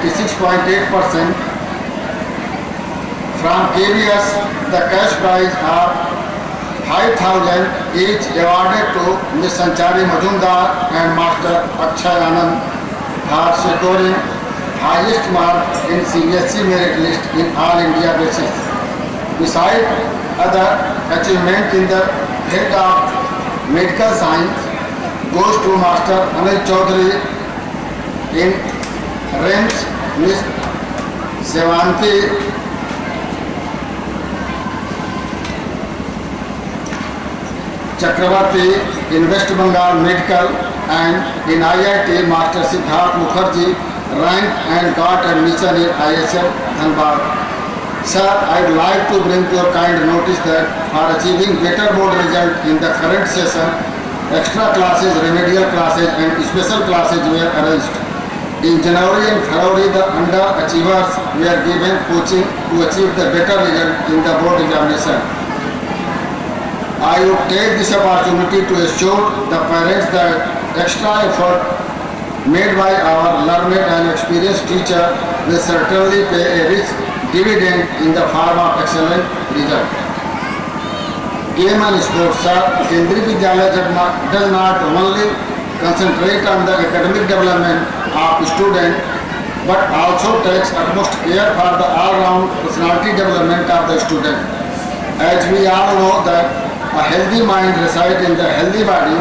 86.8%. From KBS, the cash prize of 5,000 each awarded to Ms. Sanchari Majumdar and Master Akshay Anand for securing highest mark in CBSE merit list in all India basis. Besides other achievement in the field of medical science goes to Master Anil Chaudhary in RIMS, Ms. Sevanti Chakravarti in West Bengal Medical, and in IIT Master Siddharth Mukherjee ranked and got admission in ISM Dhanbad. Sir, I would like to bring to your kind notice that for achieving better board result in the current session, extra classes, remedial classes and special classes were arranged. In January and February, the underachievers were given coaching to achieve the better result in the board examination. I would take this opportunity to assure the parents that extra effort made by our learned and experienced teacher will certainly pay a rich dividend in the form of excellent result. Game and sports, sir, Kendriya Vidyalaya does not only concentrate on the academic development of student, but also takes utmost care for the all-round personality development of the student. As we all know that a healthy mind resides in the healthy body,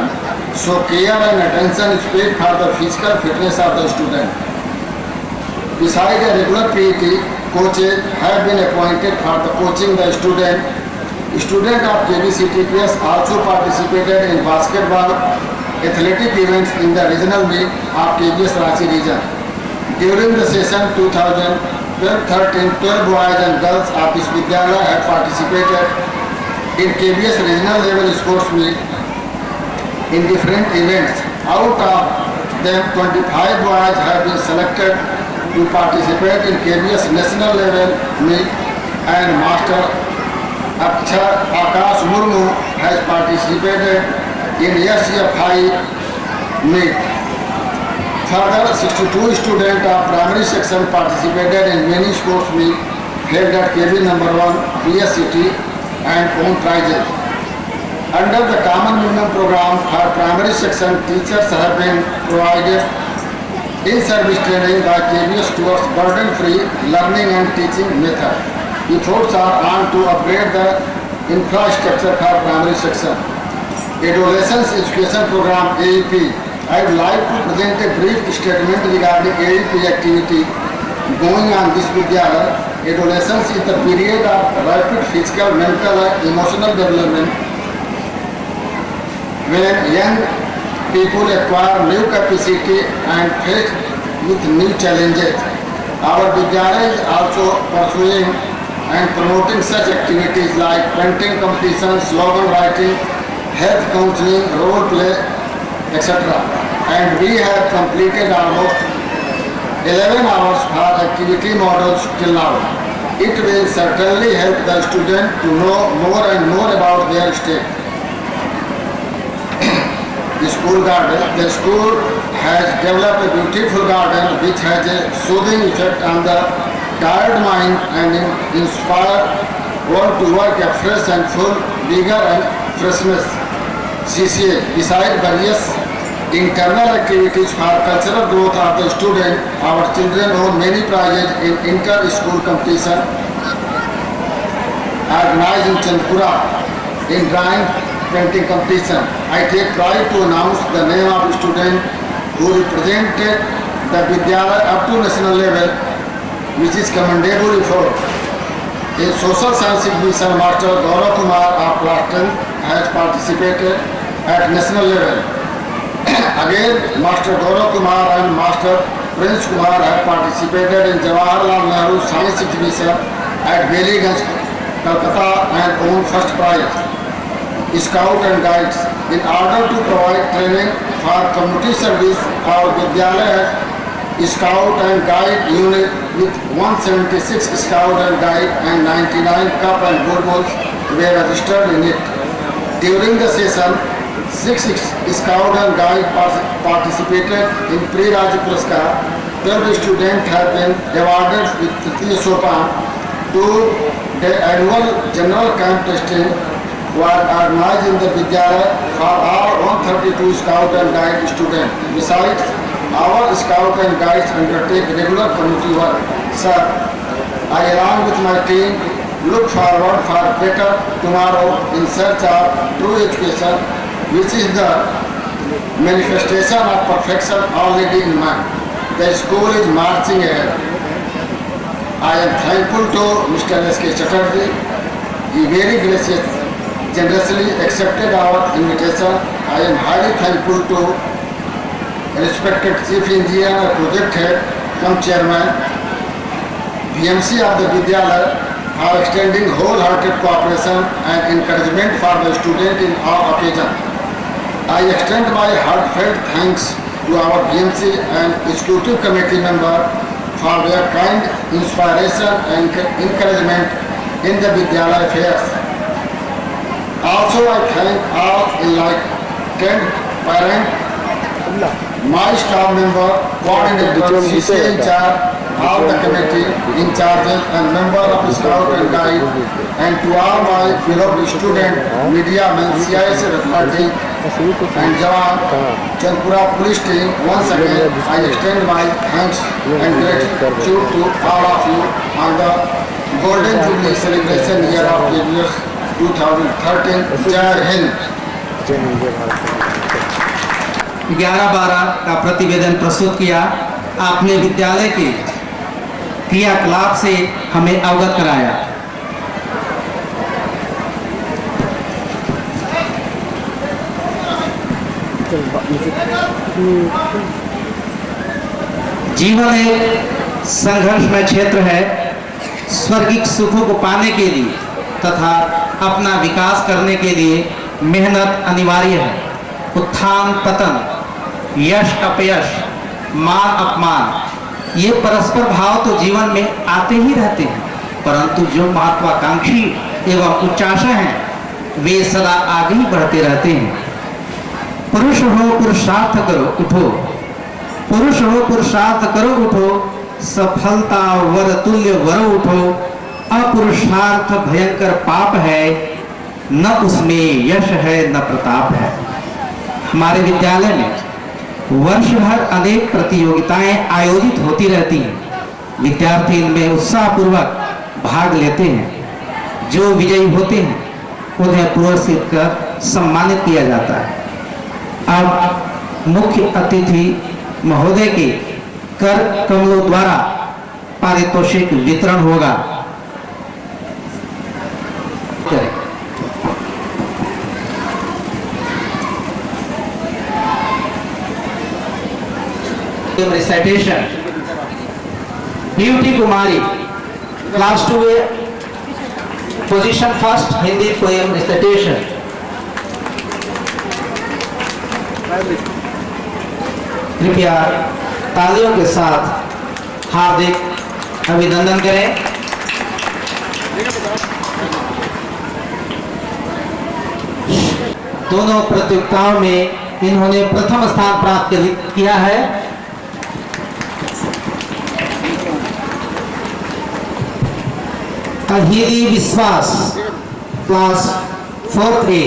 so care and attention is paid for the physical fitness of the student. Besides the regular PET, coaches have been appointed for the coaching the student. Students of KBCTPS also participated in basketball athletic events in the regional meet of KBS Ranchi region. During the session 2012-13, 12 boys and girls of this Vidyalaya have participated in KBS regional level sports meet in different events. Out of them, 25 boys have been selected to participate in KBS national level meet, and Master Akash Murmu has participated in SCFI meet. Further, 62 students of primary section participated in many sports meet held at KB number 1 PSCT and won prizes. Under the Common Minimum Program for primary section, teachers have been provided in-service training by KBS towards burden-free learning and teaching method. Efforts are on to upgrade the infrastructure for primary section. Adolescence Education Program AEP. I would like to present a brief statement regarding AEP activity going on this Vidyalaya. Adolescence is the period of rapid physical, mental and emotional development when young people acquire new capacity and face with new challenges. Our Vidyalaya is also pursuing and promoting such activities like painting competitions, slogan writing, health counseling, role play, etc. And we have completed almost 11 hours for activity models till now. It will certainly help the student to know more and more about their state. The school garden. The school has developed a beautiful garden which has a soothing effect on the tired mind and inspire one to work at fresh and full vigor and freshness. CCA. Besides various internal activities for cultural growth of the student, our children won many prizes in inter-school competition organized in Chandpura in drawing painting competition. I take pride to announce the name of a student who represented the Vidyalaya up to national level, which is commendable effort. In social science exhibition, Master Gaurav Kumar of class 10 has participated at national level. Again, Master Gaurav Kumar and Master Prince Kumar have participated in Jawaharlal Nehru Science Exhibition at Beliganj, Calcutta and won first prize. Scout and Guides. In order to provide training for community service, our Vidyalaya has Scout and Guide unit with 176 Scout and Guide and 99 Cup and Gold Balls were registered in it. During the session, 6 Scout and Guide participated in Pre-Raj Puraskar 12 students have been awarded with Tritiya Sopan to the annual general camp testing were organized in the Vidyalaya for all 132 Scout and Guide students. Besides, our Scout and Guides undertake regular community work. Sir, I along with my team look forward for better tomorrow in search of true education, which is the manifestation of perfection already in man. The school is marching ahead. I am thankful to Mr. S.K. Chatterjee. He very generously accepted our invitation. I am highly thankful to respected Chief Engineer and Project Head, come Chairman, BMC of the Vidyalaya for extending wholehearted cooperation and encouragement for the student in all occasions. I extend my heartfelt thanks to our BMC and Executive Committee member for their kind inspiration and encouragement in the Vidyalaya affairs. Also, I thank all enlightened parents, my staff member, coordinator, CCA in charge, all the committee in charges and member of the Scout and Guide, and to all my fellow students, media men, CISA authority, and Jawan, Chandpura police team. Once again, I extend my thanks and gratitude to all of you on the Golden Jubilee celebration year of KBS 2013. Jai Hind. 11-12 का प्रतिवेदन प्रस्तुत किया। आपने विद्यालय के क्रियाकलाप से हमें अवगत कराया। जीवन एक संघर्षमय क्षेत्र है। स्वर्गिक सुखों को पाने के लिए तथा अपना विकास करने के लिए मेहनत अनिवार्य है। उत्थान पतन, यश अपयश, मान अपमान, ये परस्पर भाव तो जीवन में आते ही रहते हैं, परंतु जो महत्वाकांक्षी एवं उच्चाशा हैं वे सदा आगे ही बढ़ते रहते हैं। पुरुष हो पुरुषार्थ करो उठो, पुरुष हो पुरुषार्थ करो उठो, सफलता वर तुल्य वर उठो, अपुरुषार्थ भयंकर पाप है, न उसमें यश है न प्रताप है। हमारे विद्यालय में वर्ष भर अनेक प्रतियोगिताएं आयोजित होती रहती हैं। विद्यार्थी इनमें उत्साहपूर्वक भाग लेते हैं। जो विजयी होते हैं उन्हें पुरस्कृत कर सम्मानित किया जाता है। अब मुख्य अतिथि महोदय के कर कमलों द्वारा पारितोषिक वितरण होगा। Recitation. Beauty Kumari, class 2A, position first, Hindi poem recitation. कृपया तालियों के साथ हार्दिक अभिनंदन करें। दोनों प्रतियोगिताओं में इन्होंने प्रथम स्थान प्राप्त किया है। Ahiri Biswas, class 4A,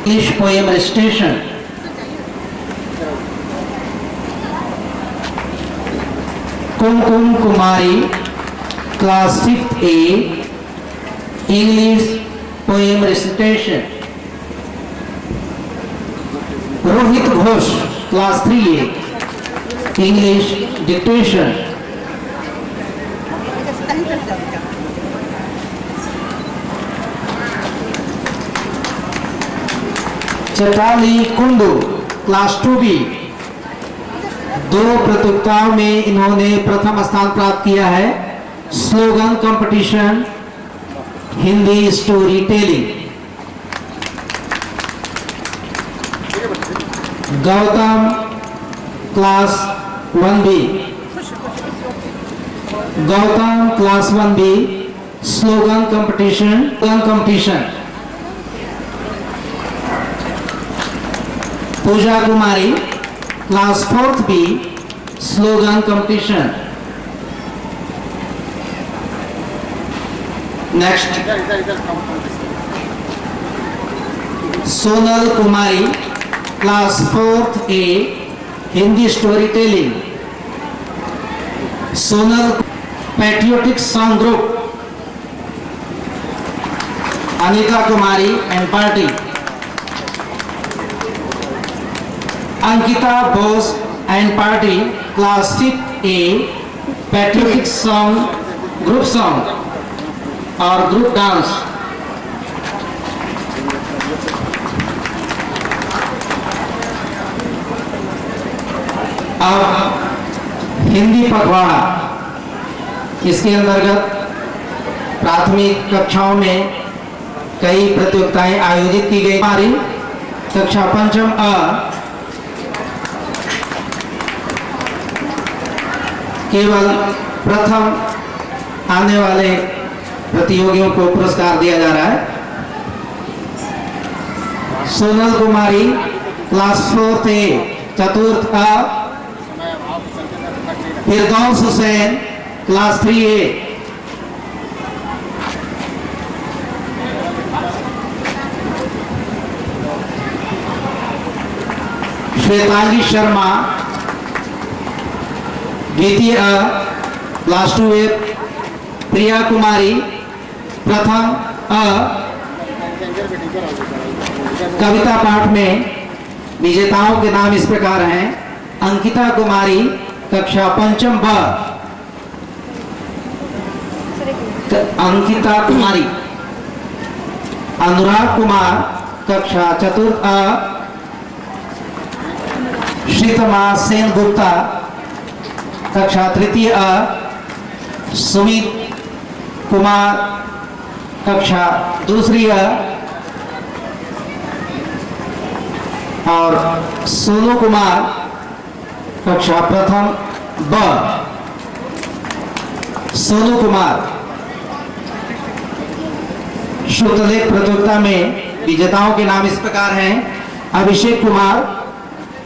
English poem recitation. Kumkum Kumari, class 5A, English poem recitation. Rohit Ghosh, class 3A, English dictation. Chatali Kundu, class 2B, दो प्रतियोगिताओं में इन्होंने प्रथम स्थान प्राप्त किया है। Slogan competition, Hindi story telling. Gautam, class 1B, Gautam class 1B, slogan competition. Puja Kumari, class 4B, slogan competition. Next, Sonal Kumari, class 4th A, Hindi storytelling. Sonal patriotic song group. Anita Kumari and party. Ankita Bose and party, class 6th A, patriotic song, group song or group dance. अब हिंदी पखवाड़ा, इसके अंतर्गत प्राथमिक कक्षाओं में कई प्रतियोगिताएं आयोजित की गई। हमारी कक्षा 5वीं अ केवल प्रथम आने वाले प्रतियोगियों को पुरस्कार दिया जा रहा है। सोनल कुमारी क्लास 4th ए, चतुर्थ अ, फिरदौस हुसैन क्लास 3A, श्वेतांगी शर्मा द्वितीय अ, क्लास 2A, प्रिया कुमारी प्रथम अ। कविता पाठ में विजेताओं के नाम इस प्रकार हैं: अंकिता कुमारी कक्षा 5वीं ब, अंकिता कुमारी। अनुराग कुमार कक्षा 4th अ, शीतमा सेन गुप्ता कक्षा 3य अ, सुमित कुमार कक्षा 2री अ और सोनू कुमार कक्षा 1m ब। सोनू कुमार श्रुतलेख प्रतियोगिता में विजेताओं के नाम इस प्रकार हैं: अभिषेक कुमार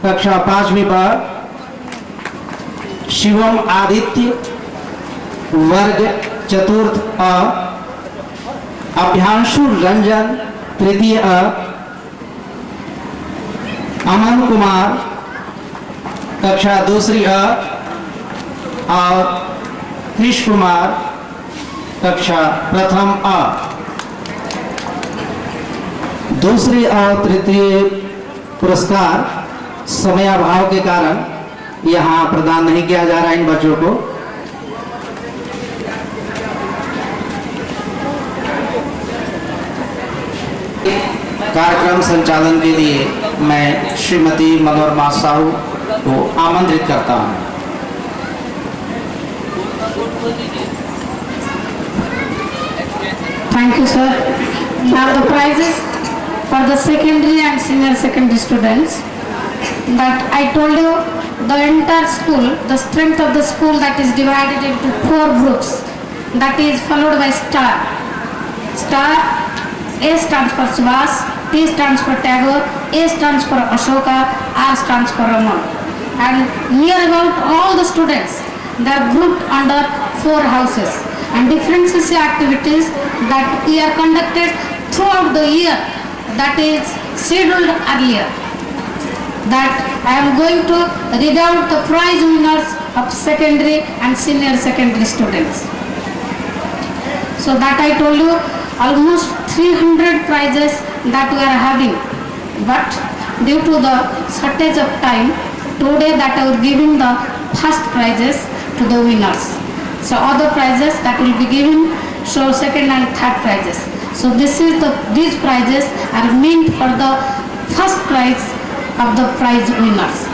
कक्षा 5वीं ब, शिवम आदित्य वर्ग 4th अ, अभ्यांशु रंजन 3य अ, अमन कुमार कक्षा 2री अ और कृष कुमार कक्षा 1m अ। 2री और 3य पुरस्कार समयाभाव के कारण यहाँ प्रदान नहीं किया जा रहा है इन बच्चों को। कार्यक्रम संचालन के लिए मैं श्रीमती मनोरमा साहू को आमंत्रित करता हूँ। Thank you, sir. Now the prizes for the secondary and senior secondary students. That I told you, the entire school, the strength of the school that is divided into 4 groups. That is followed by star. Star, A stands for Subhas, T stands for Tagore, A stands for Ashoka, R stands for Raman. And near about all the students, they are grouped under 4 houses. And different CC activities that we are conducted throughout the year, that is scheduled earlier. That I am going to read out the prize winners of secondary and senior secondary students. So that I told you, almost 300 prizes that we are having, but due to the shortage of time, today that I will giving the first prizes to the winners. So other prizes that will be given, so second and third prizes. So these prizes are meant for the first prize of the prize winners.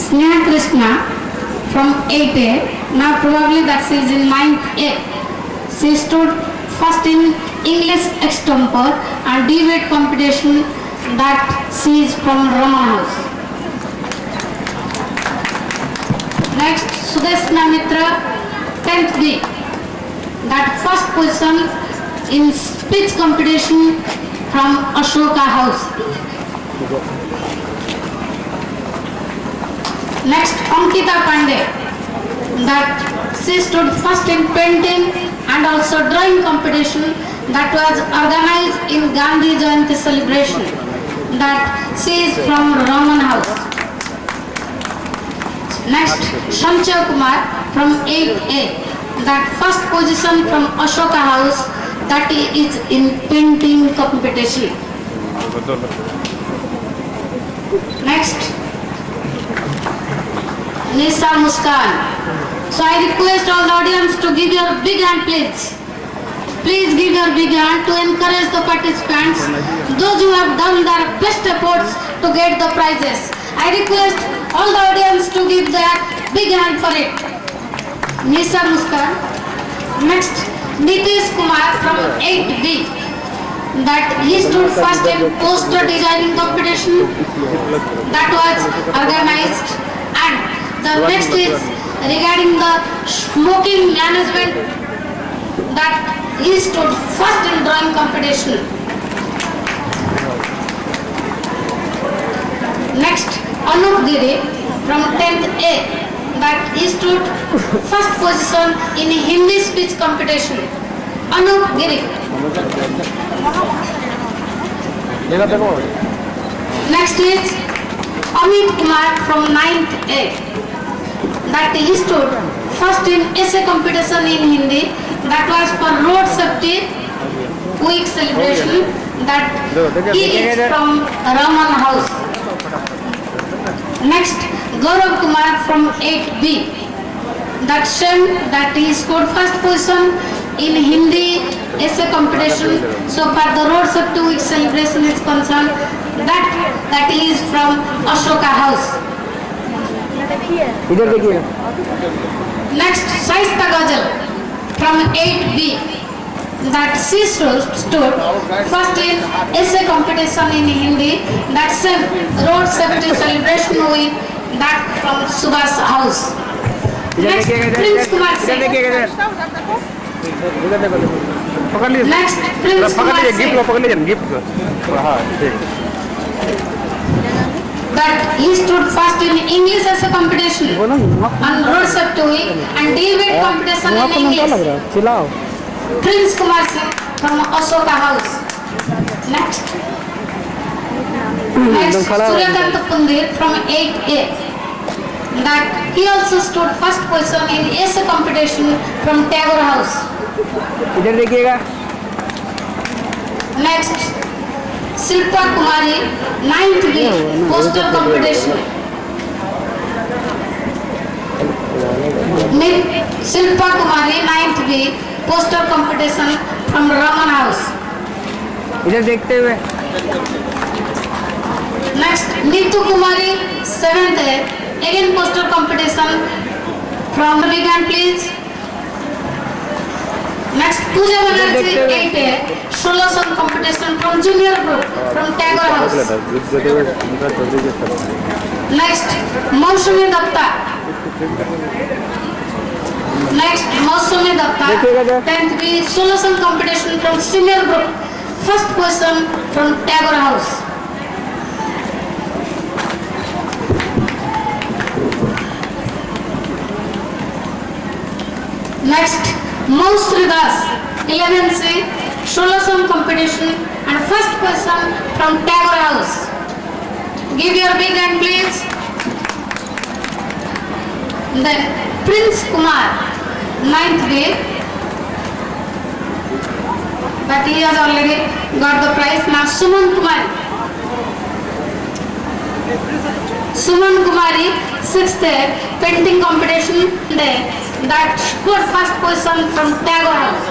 Sneha Krishna from 8A, now probably that she is in 9th A. She stood first in English extempo and debate competition that she is from Raman House. Next, Sudeshna Mitra, 10th B, that first position in speech competition from Ashoka House. Next, Ankita Pandey, that she stood first in painting and also drawing competition that was organized in Gandhi Jayanti celebration. That she is from Raman House. Next, Shanchar Kumar from 8A, that first position from Ashoka House, that is in painting competition. Next, Nisa Muskan. So I request all the audience to give your big hand, please. Please give your big hand to encourage the participants, those who have done their best efforts to get the prizes. I request all the audience to give their big hand for it. Nisa Muskan. Next, Nitish Kumar from 8B, that he stood first in poster designing competition that was organized. And the next is regarding the smoking management, that he stood first in drawing competition. Next, Anup Giri from 10th A, that he stood first position in Hindi speech competition. Anup Giri. Next is Amit Kumar from 9th A, that he stood first in essay competition in Hindi, that was for road safety week celebration, that he is from Raman House. Next, Gaurav Kumar from 8B, that he scored first position in Hindi essay competition. So for the road safety week celebration is concerned, that he is from Ashoka House. इधर देखिए. Next, Shaista Ghazal from 8B, that she stood first in essay competition in Hindi, that same road safety celebration week, that from Subhas House. Next, Prince Kumar Singh. इधर देखो. पकड़ लीजिए. Next, Prince पकड़ Kumar लीजिए. Gift Singh, को पकड़ लीजिए. Gift को. हाँ ठीक. that he stood first in English essay competition on road safety week and debate competition in English. चिल्लाओ. Prince Kumar Singh from Ashoka House. Next, Suryakant Pundir from 8A, that he also stood first position in essay competition from Tagore House. इधर देखिएगा. Next, Shilpa Kumari, 9th B, poster competition. Shilpa Kumari, 9th B, poster competition from Raman House. इधर देखते हुए. Next, Neetu Kumari, 7th A, again poster competition from the big hand, please. Next, Pooja Banerjee, 8A, solo song competition from junior group from Tagore House. Next, Mausumi Datta. Next, Mausumi Datta, 10th B, solo song competition from senior group, first position from Tagore House. Next, Mausri Das, 11C, solo song competition and first position from Tagore House. Give your big hand, please. Then Prince Kumar, 9th B, but he has already got the prize. Now Suman Kumari. Suman Kumari, 6th A, painting competition day, that scored first position from Tagore House.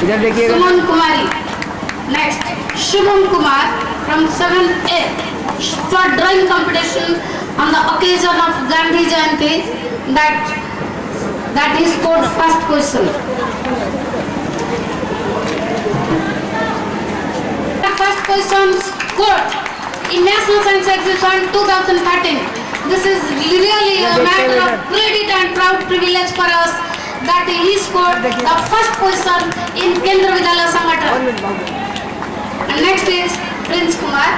इधर देखिएगा. Suman Kumari. Next, Shubham Kumar from 7th A, for drawing competition on the occasion of Gandhi Jayanti, that he scored first position. The first position scored in National Science Exhibition 2013. This is really a matter of credit and proud privilege for us that he scored the first position in Kendra Vidyalaya Sangathan. And next is Prince Kumar,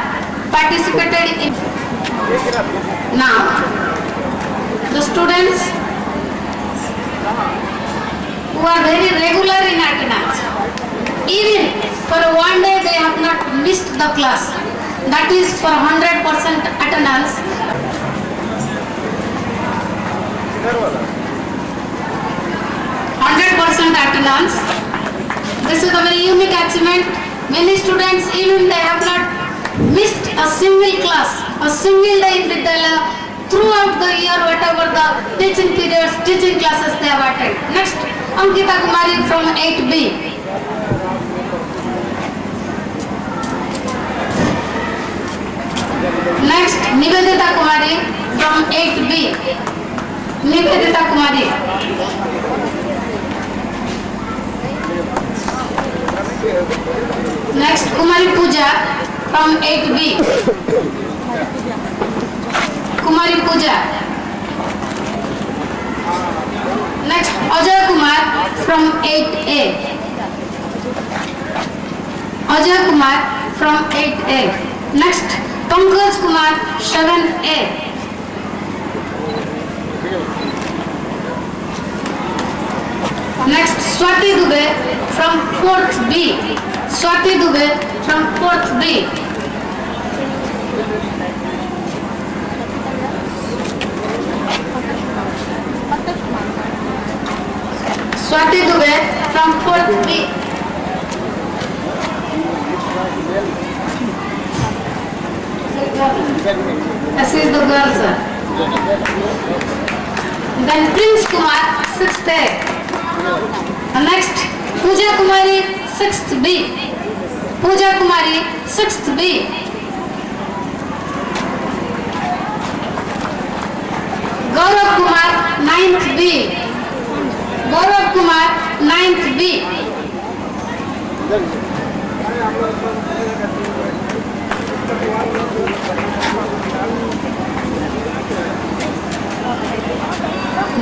participated in Now, the students who are very regular in attendance, even for one day they have not missed the class, that is for 100% attendance. 100% attendance. This is a very unique achievement. Many students, even they have not missed a single class, a single day in Vidyalaya throughout the year, whatever the teaching periods, teaching classes they have attended. Next, Ankita Kumari from 8B. Next, Nivedita Kumari from 8B. Nivedita Kumari. Next, Kumari Pooja from 8B. Kumari Pooja. Next, Ajay Kumar from 8A. Ajay Kumar from 8A. Next, Pankaj Kumar 7A. Next, Swati Dubey from 4th B. Swati Dubey from 4th B. Swati Dubey from 4th B. This is the girl, sir. Then Prince Kumar 6th A. Next, Pooja Kumari 6th B. Pooja Kumari 6th B. Gaurav Kumar 9th B. Gaurav Kumar 9th B.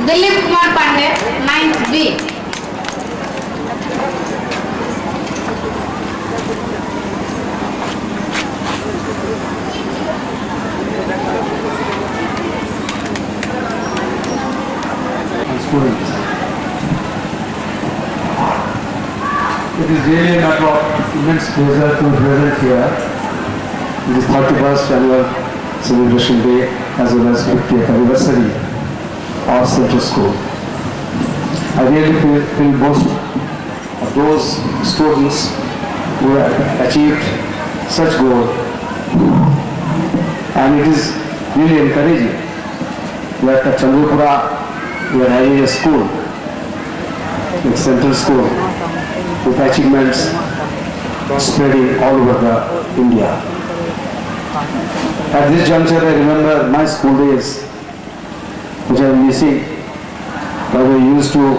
Dilip Kumar Pandey 9th B. Students. It is really a matter of immense pleasure to be present here in this 31st annual celebration day as well as 50th anniversary of Central School. I really feel boast of those students who have achieved such goal, and it is really encouraging that at Chandrapura we are having a school, a Central School, with achievements spreading all over India. At this juncture, I remember my school days, which I am missing, but we used to